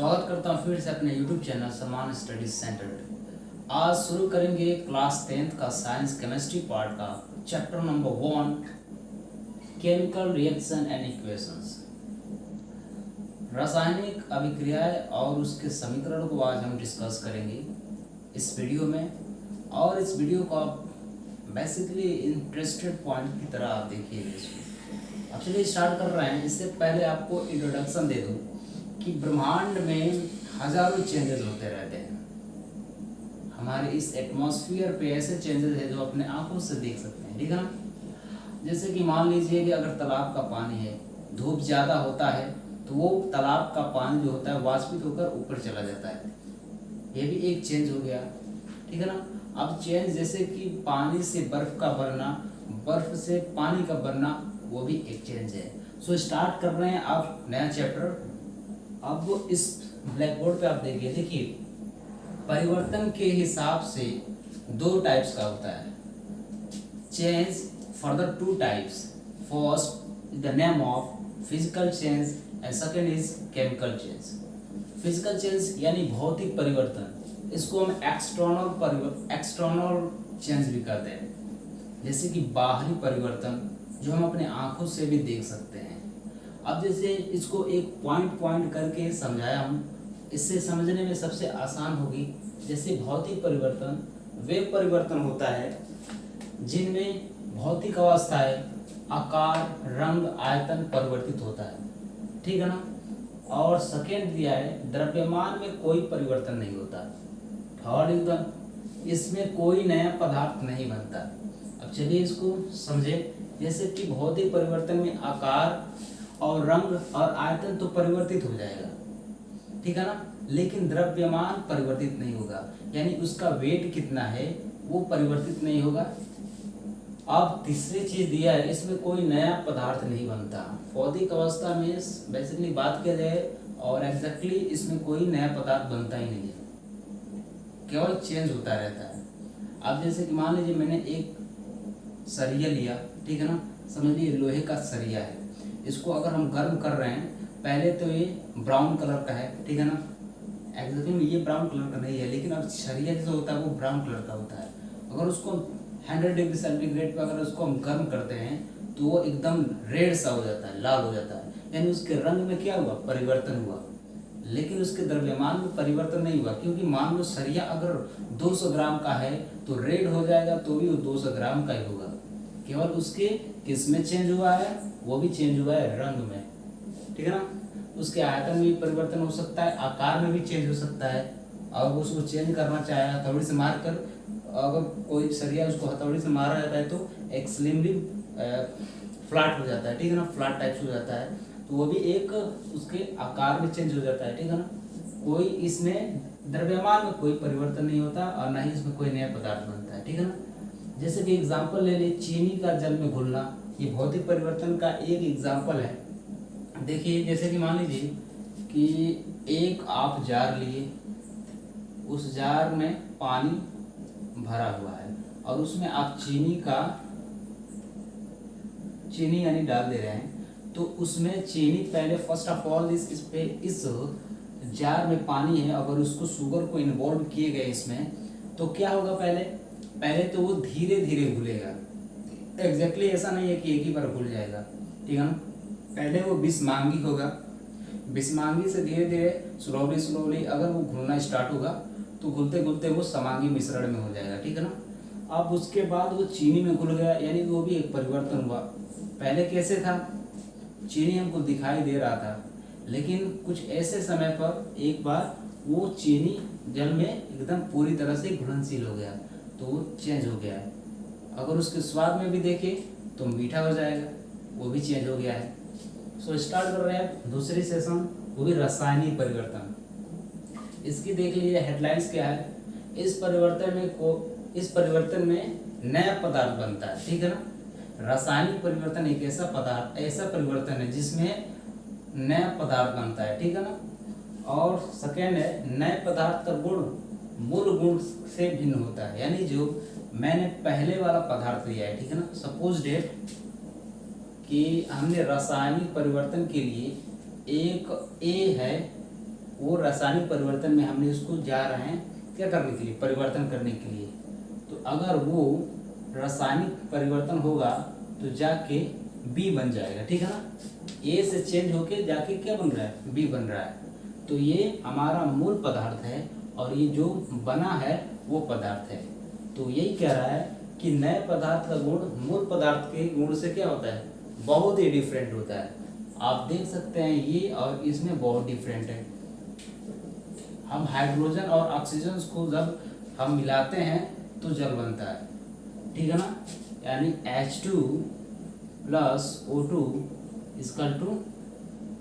स्वागत करता हूँ फिर से अपने YouTube चैनल समान स्टडी सेंटर पे। आज शुरू करेंगे क्लास 10th का साइंस केमिस्ट्री पार्ट का chapter number 1 chemical reaction and equations. रासायनिक अभिक्रियाएं और उसके समीकरण को आज हम डिस्कस करेंगे इस वीडियो में। और इस वीडियो को आप बेसिकली इंटरेस्टेड पॉइंट की तरह आप देखिए। अब चलिए स्टार्ट कर रहे हैं। इससे पहले आपको इंट्रोडक्शन दे दूँ कि ब्रह्मांड में हजारों चेंजेस होते रहते हैं। हमारे इस एटमॉस्फेयर पे ऐसे चेंजेस हैं जो अपने आंखों से देख सकते हैं, ठीक है ना। जैसे कि मान लीजिए कि अगर तालाब का पानी है, धूप ज़्यादा होता है तो वो तालाब का पानी जो होता है वाष्पित होकर ऊपर चला जाता है, ये भी एक चेंज हो गया, ठीक है ना। अब चेंज जैसे कि पानी से बर्फ का बनना, बर्फ से पानी का बनना, वो भी एक चेंज है। सो स्टार्ट कर रहे हैं आप नया चैप्टर। अब इस ब्लैक बोर्ड पे आप देखिए परिवर्तन के हिसाब से दो टाइप्स का होता है। Change further two types. First the name of physical change and second is chemical change. Physical change यानी भौतिक परिवर्तन, इसको हम एक्सटर्नल चेंज भी कहते हैं, जैसे कि बाहरी परिवर्तन जो हम अपने आंखों से भी देख सकते हैं। अब जैसे इसको एक पॉइंट करके समझाया हम, इससे समझने में सबसे आसान होगी। जैसे भौतिक परिवर्तन वे परिवर्तन होता है जिनमें भौतिक अवस्थाएं, आकार, रंग, आयतन परिवर्तित होता है, ठीक है ना। और सेकेंड दिया है द्रव्यमान में कोई परिवर्तन नहीं होता। थर्ड एकदम इसमें कोई नया पदार्थ नहीं बनता। अब चलिए इसको समझे। जैसे कि भौतिक परिवर्तन में आकार और रंग और आयतन तो परिवर्तित हो जाएगा, ठीक है ना, लेकिन द्रव्यमान परिवर्तित नहीं होगा, यानी उसका वेट कितना है वो परिवर्तित नहीं होगा। अब तीसरी चीज दिया है, इसमें कोई नया पदार्थ नहीं बनता। भौतिक अवस्था में बेसिकली बात किया जाए और एग्जैक्टली इसमें कोई नया पदार्थ बनता ही नहीं है, केवल चेंज होता रहता है। अब जैसे कि मान लीजिए मैंने एक सरिया लिया, ठीक है ना, समझ लीजिए लोहे का सरिया है। इसको अगर हम गर्म कर रहे हैं, पहले तो ये ब्राउन कलर का है, ठीक है ना, एग्जैक्टली ये ब्राउन कलर का नहीं है, लेकिन अब सरिया जैसा होता है वो ब्राउन कलर का होता है। अगर उसको 100 डिग्री सेंटीग्रेड पर अगर उसको हम गर्म करते हैं तो वो एकदम रेड सा हो जाता है, लाल हो जाता है, यानी उसके रंग में क्या हुआ, परिवर्तन हुआ। लेकिन उसके द्रव्यमान में परिवर्तन नहीं हुआ, क्योंकि मान लो सरिया अगर 200 ग्राम का है तो रेड हो जाएगा तो भी वो 200 ग्राम का ही होगा। केवल उसके किस में चेंज हुआ है, वो भी चेंज हुआ है रंग में, ठीक है ना। उसके आयतन में भी परिवर्तन हो सकता है, आकार में भी चेंज हो सकता है। और उसको चेंज करना चाहे हथौड़ी से मार कर, अगर कोई सरिया उसको हथौड़ी से मारा जाता है तो एक स्लिमली फ्लैट हो जाता है, ठीक है ना, फ्लैट टाइप हो जाता है, तो वो भी एक उसके आकार में चेंज हो जाता है, ठीक है ना। कोई इसमें द्रव्यमान में कोई परिवर्तन नहीं होता और ना ही इसमें कोई नया पदार्थ बनता है, ठीक है ना। जैसे कि एग्जाम्पल ले ले, चीनी का जल में घुलना, ये भौतिक परिवर्तन का एक एग्जाम्पल है। देखिए जैसे कि मान लीजिए कि एक आप जार लिए, उस जार में पानी भरा हुआ है और उसमें आप चीनी यानी डाल दे रहे हैं, तो उसमें चीनी पहले फर्स्ट ऑफ ऑल इस जार में पानी है, अगर उसको शुगर को इन्वॉल्व किए गए इसमें, तो क्या होगा, पहले तो वो धीरे धीरे घुलेगा। एग्जैक्टली ऐसा नहीं है कि एक ही बार घुल जाएगा, ठीक है ना। पहले वो बिस्मांगी होगा, बिस्मांगी से धीरे धीरे स्लोली अगर वो घुलना स्टार्ट होगा तो घुलते घुलते वो समांगी मिश्रण में हो जाएगा, ठीक है ना। अब उसके बाद वो चीनी में घुल गया, यानी वो भी एक परिवर्तन हुआ। पहले कैसे था, चीनी हमको दिखाई दे रहा था, लेकिन कुछ ऐसे समय पर एक बार वो चीनी जल में एकदम पूरी तरह से घुलनशील हो गया, तो वो चेंज हो गया है। अगर उसके स्वाद में भी देखें तो मीठा हो जाएगा, वो भी चेंज हो गया है। सो स्टार्ट कर रहे हैं दूसरी सेशन, वो भी रासायनिक परिवर्तन। इसकी देख लीजिए हेडलाइंस क्या है। इस परिवर्तन में नया पदार्थ बनता है, ठीक है ना। रासायनिक परिवर्तन एक ऐसा परिवर्तन है जिसमें नया पदार्थ बनता है, ठीक है ना। और सेकेंड है नए पदार्थ का गुण मूल गुण से भिन्न होता है, यानी जो मैंने पहले वाला पदार्थ लिया है, ठीक है ना। सपोज डेट कि हमने रासायनिक परिवर्तन के लिए एक ए है वो रासायनिक परिवर्तन में हमने उसको जा रहे हैं क्या करने के लिए, परिवर्तन करने के लिए। तो अगर वो रासायनिक परिवर्तन होगा तो जाके बी बन जाएगा, ठीक है ना। ए से चेंज होके जाके क्या बन रहा है, बी बन रहा है। तो ये हमारा मूल पदार्थ है और ये जो बना है वो पदार्थ है। तो यही कह रहा है कि नए पदार्थ का गुण मूल पदार्थ के गुण से क्या होता है, बहुत ही डिफरेंट होता है। आप देख सकते हैं ये और इसमें बहुत डिफरेंट है। हम हाइड्रोजन और ऑक्सीजन को जब हम मिलाते हैं तो जल बनता है, ठीक है ना। यानी H2 plus O2 equal to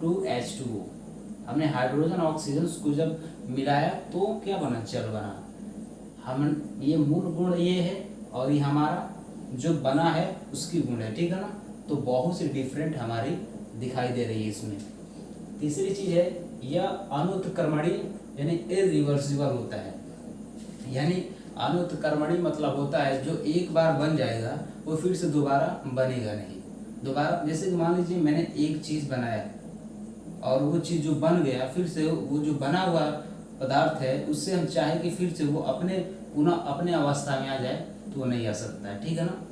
2H2O। हमने हाइड्रोजन और ऑक्सीजन को जब मिलाया तो क्या बना, जल बना। हम ये मूल गुण ये है और ये हमारा जो बना है उसकी गुण है, ठीक है ना। तो बहुत सी डिफरेंट हमारी दिखाई दे रही है इसमें। तीसरी चीज है यह अनुत्क्रमणीय यानी इरिवर्सिबल होता है। यानी अनुत्क्रमणीय मतलब होता है जो एक बार बन जाएगा वो फिर से दोबारा बनेगा नहीं। दोबारा जैसे कि मान लीजिए मैंने एक चीज बनाया और वो चीज जो बन गया, फिर से वो जो बना हुआ पदार्थ है उससे हम चाहे कि फिर से वो पुनः अपने अवस्था में आ जाए तो वो नहीं आ सकता है, ठीक है ना।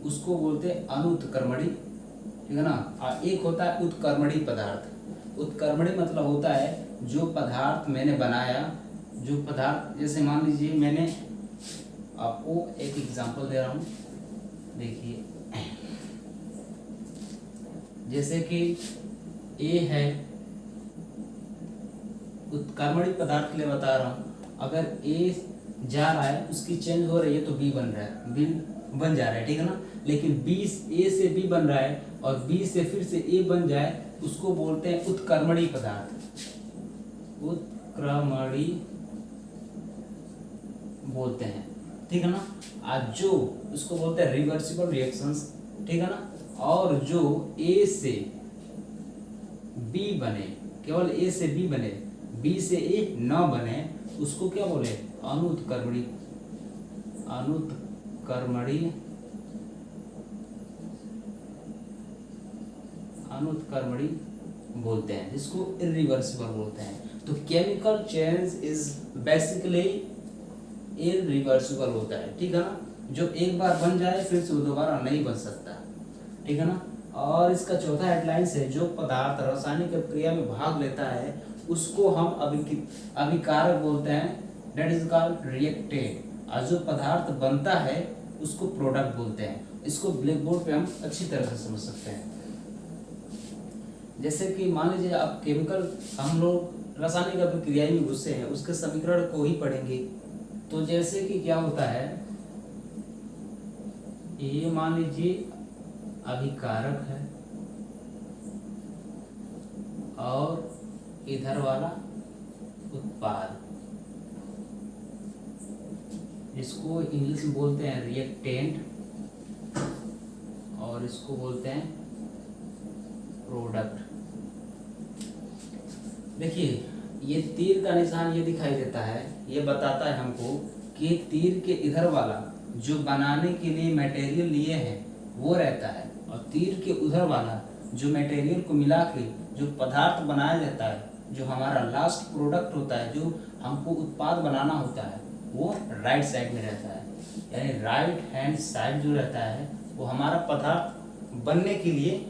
उसको बोलते हैं अनुत्क्रमणीय, ठीक है ना। एक होता है उत्क्रमणीय पदार्थ। उत्क्रमणीय मतलब होता है जो पदार्थ मैंने बनाया, जो पदार्थ जैसे मान लीजिए मैंने आपको एक एग्जांपल दे रहा हूँ, देखिए जैसे कि ए है, उत्क्रमणीय पदार्थ के लिए बता रहा हूँ। अगर ए जा रहा है उसकी चेंज हो रही है तो बी बन रहा है, बी बन जा रहा है, ठीक है ना। लेकिन बी ए से बी बन रहा है और बी से फिर से ए बन जाए उसको बोलते हैं उत्क्रमणीय पदार्थ। उत्क्रमणीय बोलते हैं, ठीक है ना। आज जो उसको बोलते हैं रिवर्सिबल रिएक्शंस, ठीक है ना। और जो ए से बी बने, केवल ए से बी बने, बी से ए न बने, उसको क्या बोले, अनुत्क्रमणीय। अनुत्क्रमणीय अनुत्क्रमणीय बोलते हैं, जिसको इरिवर्सिबल बोलते हैं। तो chemical change is basically irreversible होता है, ठीक है ना। जो एक बार बन जाए फिर से वो दोबारा नहीं बन सकता, ठीक है ना। और इसका चौथा हेडलाइन है जो पदार्थ रासायनिक प्रक्रिया में भाग लेता है उसको हम अभिकारक बोलते हैं, दैट इज कॉल्ड रिएक्टेंट। और जो पदार्थ बनता है उसको प्रोडक्ट बोलते हैं। इसको ब्लैक बोर्ड पे हम अच्छी तरह से समझ सकते हैं। जैसे कि मान लीजिए आप केमिकल, हम लोग रासायनिक अभिक्रिया में घुसे हैं, उसके समीकरण को ही पढ़ेंगे। तो जैसे कि क्या होता है, ये मान लीजिए अभिकारक है और इधर वाला उत्पाद, इसको इंग्लिश में बोलते हैं रिएक्टेंट और इसको बोलते हैं प्रोडक्ट। देखिए ये तीर का निशान ये दिखाई देता है, ये बताता है हमको कि तीर के इधर वाला जो बनाने के लिए मटेरियल लिए हैं वो रहता है और तीर के उधर वाला जो मटेरियल को मिला के जो पदार्थ बनाया जाता है, जो हमारा लास्ट प्रोडक्ट होता है, जो हमको उत्पाद बनाना होता है, वो राइट साइड में रहता है। यानी राइट हैंड साइड जो रहता है वो हमारा पदार्थ बनने के लिए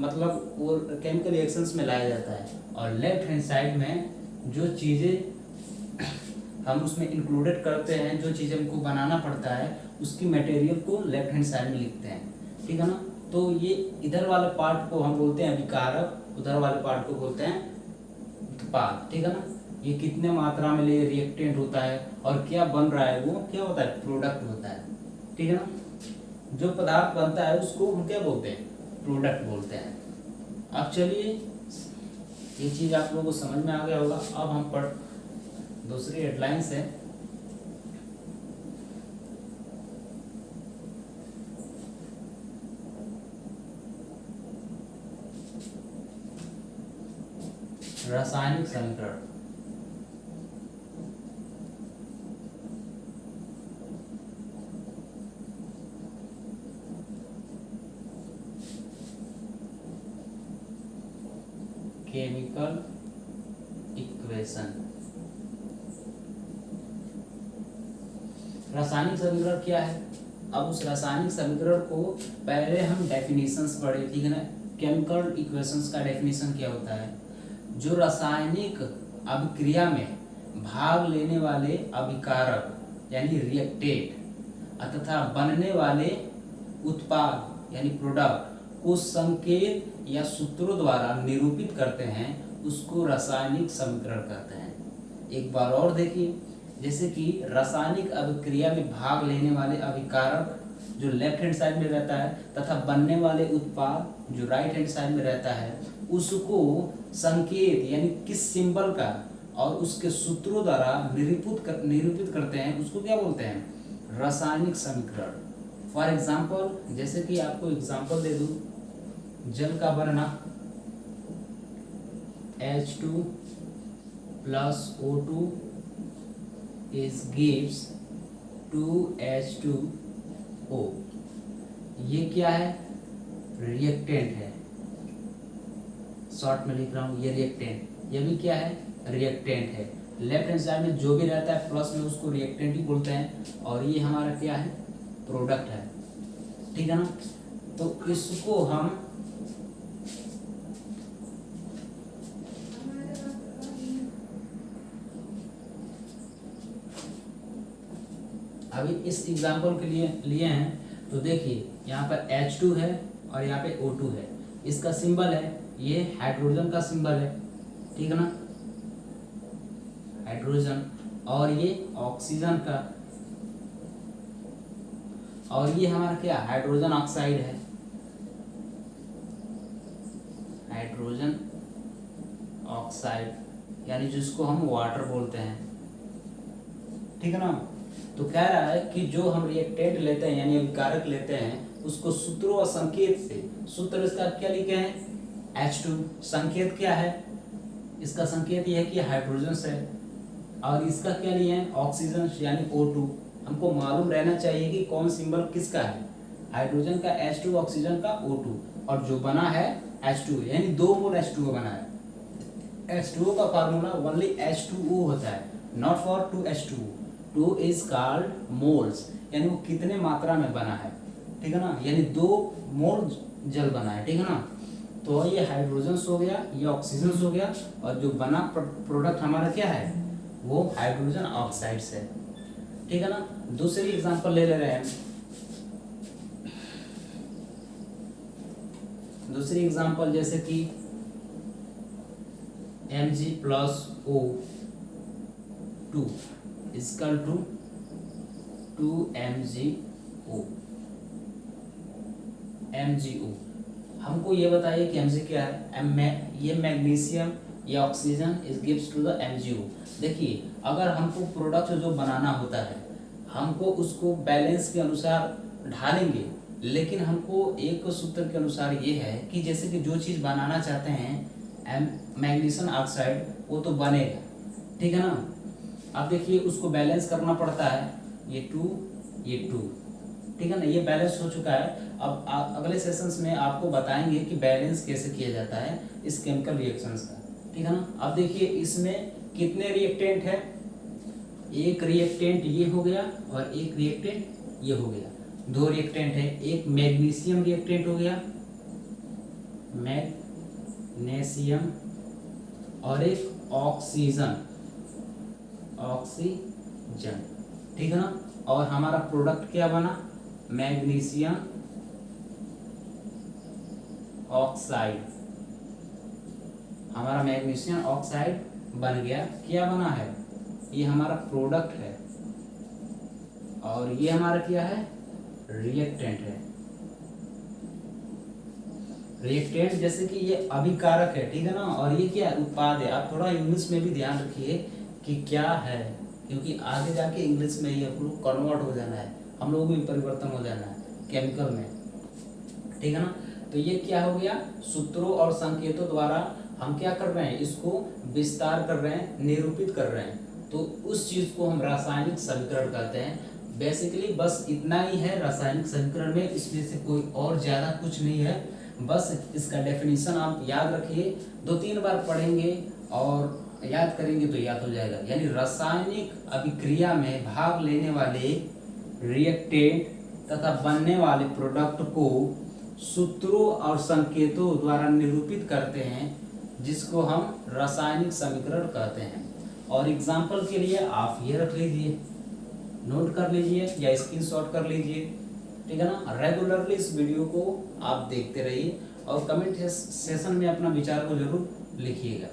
मतलब वो केमिकल रिएक्शंस में लाया जाता है। और लेफ्ट हैंड साइड में जो चीज़ें हम उसमें इंक्लूडेड करते हैं, जो चीज़ें हमको बनाना पड़ता है, उसकी मटेरियल को लेफ्ट हैंड साइड में लिखते हैं, ठीक है ना। तो ये इधर वाले पार्ट को हम बोलते हैं अभिकारक, उधर वाले पार्ट को बोलते हैं उत्पाद, ठीक है ना। ये कितने मात्रा में ले रिएक्टेंट होता है और क्या बन रहा है वो क्या होता है, प्रोडक्ट होता है, ठीक है ना। जो पदार्थ बनता है उसको हम क्या बोलते हैं, प्रोडक्ट बोलते हैं। अब चलिए ये चीज़ आप लोगों को समझ में आ गया होगा। अब हम दूसरी हेडलाइंस है, रासायनिक समीकरण। Chemical reaction. रासायनिक समीकरण क्या है? अब उस रासायनिक समीकरण को पहले हम डेफिनेशंस पढ़े, ठीक है ना। केमिकल इक्वेशंस का डेफिनेशन क्या होता है? जो रासायनिक अभिक्रिया में भाग लेने वाले अभिकारक यानी रिएक्टेंट तथा बनने वाले उत्पाद यानी प्रोडक्ट को संकेत या सूत्रों द्वारा निरूपित करते हैं, उसको रासायनिक समीकरण कहते हैं। एक बार और देखिए, जैसे कि रासायनिक अभिक्रिया में भाग लेने वाले अभिकारक जो लेफ्ट हैंड साइड में रहता है तथा बनने वाले उत्पाद जो राइट हैंड साइड में रहता है, उसको संकेत यानी किस सिंबल का और उसके सूत्रों द्वारा निरूपित करते हैं, उसको क्या बोलते हैं? रासायनिक समीकरण। फॉर एग्जाम्पल, जैसे कि आपको एग्जाम्पल दे दूं, जल का बनना H2 plus O2 gives 2H2O। ये क्या है? रिएक्टेंट है। शॉर्ट में लिख रहा हूँ, ये रिएक्टेंट, ये भी क्या है? रिएक्टेंट है। लेफ्ट हैंड साइड में जो भी रहता है प्लस में उसको रिएक्टेंट ही बोलते हैं, और ये हमारा क्या है? प्रोडक्ट है, ठीक है ना। तो इसको हम अभी इस एग्जाम्पल के लिए हैं, तो देखिए यहाँ पर H2 है और यहाँ पे O2 है। इसका सिंबल है, ये हाइड्रोजन का सिंबल है, ठीक है ना, हाइड्रोजन, और ये ऑक्सीजन का, और ये हमारा क्या? हाइड्रोजन ऑक्साइड है, हाइड्रोजन ऑक्साइड यानी जिसको हम वाटर बोलते हैं, ठीक है ना। तो कह रहा है कि जो हम रिएक्टेंट लेते हैं यानी अभिकारक लेते हैं, उसको सूत्रों और संकेत से, सूत्र इसका क्या लिखे हैं? H2। संकेत क्या है? इसका संकेत यह है कि हाइड्रोजन से, और इसका क्या लिए हैं? ऑक्सीजन यानी O2। हमको मालूम रहना चाहिए कि कौन सिंबल किसका है, हाइड्रोजन का H2, ऑक्सीजन का O2, और जो बना है H2 यानी 2 मोल H2O बना है। H2O का फार्मूला ओनली H2O होता है, not for 2H2O। 2 is called moles, यानी वो कितने मात्रा में बना है, ठीक है ना, यानी 2 मोल जल बना है, ठीक है ना। तो ये हाइड्रोजन हो गया, ये ऑक्सीजन हो गया, और जो बना प्रोडक्ट हमारा क्या है? वो हाइड्रोजन ऑक्साइड से, ठीक है ना। दूसरी एग्जांपल ले रहे हैं। दूसरी एग्जांपल जैसे कि Mg+O2 equal to 2MgO। MgO, हमको ये बताइए कि Mg क्या है? ये मैग्नीशियम, ये oxygen is gives to the MgO। देखिए, अगर हमको प्रोडक्ट जो बनाना होता है, हमको उसको बैलेंस के अनुसार ढालेंगे, लेकिन हमको एक सूत्र के अनुसार ये है कि जैसे कि जो चीज़ बनाना चाहते हैं मैग्नीशियम ऑक्साइड, वो तो बनेगा, ठीक है ना। अब देखिए उसको बैलेंस करना पड़ता है, ये 2 ये 2, ठीक है ना, ये बैलेंस हो चुका है। अब अगले सेशंस में आपको बताएंगे कि बैलेंस कैसे किया जाता है इस केमिकल रिएक्शंस का, ठीक है ना। अब देखिए इसमें कितने रिएक्टेंट है? एक रिएक्टेंट ये हो गया और एक रिएक्टेंट ये हो गया, 2 रिएक्टेंट है। एक मैग्नीशियम रिएक्टेंट हो गया, मैग्नीशियम, और एक ऑक्सीजन, ठीक है ना। और हमारा प्रोडक्ट क्या बना? Magnesium oxide. हमारा मैग्नीशियम ऑक्साइड बन गया, क्या बना है? ये हमारा प्रोडक्ट है, और ये हमारा क्या है? रिएक्टेंट है। रिएक्टेंट जैसे कि ये अभिकारक है, ठीक है ना, और ये क्या उत्पाद है। आप थोड़ा इंग्लिश में भी ध्यान रखिए कि क्या है, क्योंकि आगे जाके इंग्लिश में ये कन्वर्ट हो जाना है, हम लोगों को भी परिवर्तन हो जाना है केमिकल में, ठीक है ना। तो ये क्या हो गया? सूत्रों और संकेतों द्वारा हम क्या कर रहे हैं? इसको विस्तार कर रहे हैं, निरूपित कर रहे हैं, तो उस चीज को हम रासायनिक समीकरण कहते हैं। बेसिकली बस इतना ही है रासायनिक समीकरण में, इसमें से कोई और ज्यादा कुछ नहीं है। बस इसका डेफिनेशन आप याद रखिए, 2-3 बार पढ़ेंगे और याद करेंगे तो याद हो जाएगा। यानी रासायनिक अभिक्रिया में भाग लेने वाले रिएक्टेंट तथा बनने वाले प्रोडक्ट को सूत्रों और संकेतों द्वारा निरूपित करते हैं, जिसको हम रासायनिक समीकरण कहते हैं। और एग्जाम्पल के लिए आप ये रख लीजिए, नोट कर लीजिए या स्क्रीनशॉट कर लीजिए, ठीक है ना। रेगुलरली इस वीडियो को आप देखते रहिए और कमेंट सेशन में अपना विचार को जरूर लिखिएगा।